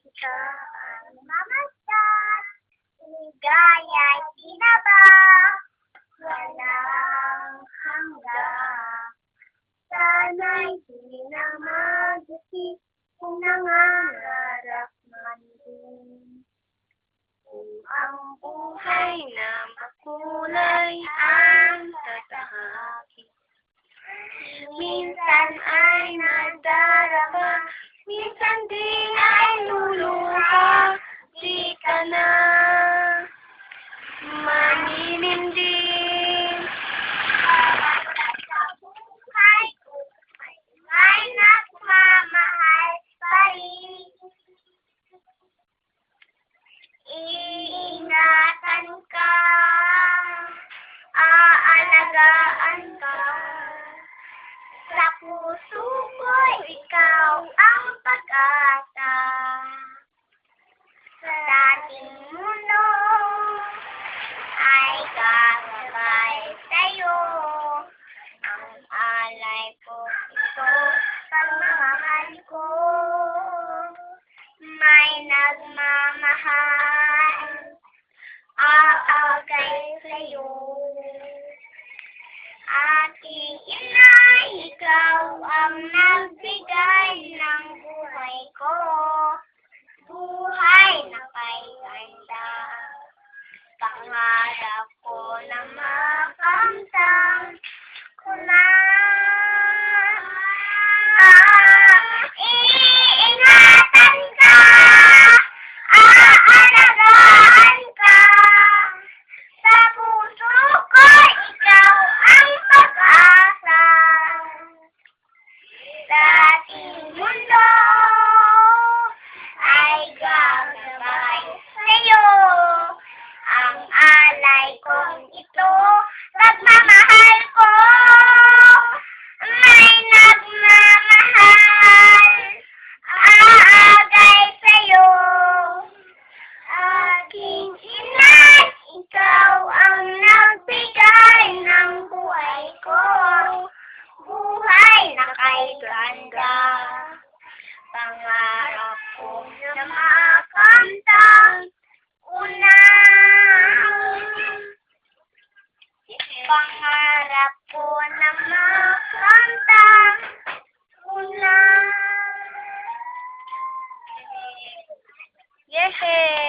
Ika ang mamasdan, ligaya'y ginaba, walang hanggan. Sana'y di na mag-isip kung nangangarap man din. Kung ang buhay na makulay ang tatahaki, minsan ay nadarama, minsan din ay luluha. Di ka na maninindig. Sa buhay ko ay nagmamahal pa rin. Iingatan ka, aalagaan ka. Sa puso ko'y ikaw ang pag-asa. Sa dating mundo ay gagabay sa'yo. Ang alay ko ito, pagmamahal ko. May nagmamahal, aagay sa'yo. Aking ina, ikaw ang nagbigay ng buhay ko. Buhay na kay ganda. Pangarap ko na makamtang ko na. Iingatan ka, aalagaan ka. Sa puso ko, ikaw ang pag-asa. Sa ating mundo ay gagabay sa'yo. Ang alay kong ito, pagmamahal ko. May nagmamahal, aagay sa'yo. Aking ina, ikaw ang nagbigay ng buhay ko. Buhay na kay ganda. Pangarap ko na makamtang una. Pangarap ko na makamtang una. Yehey!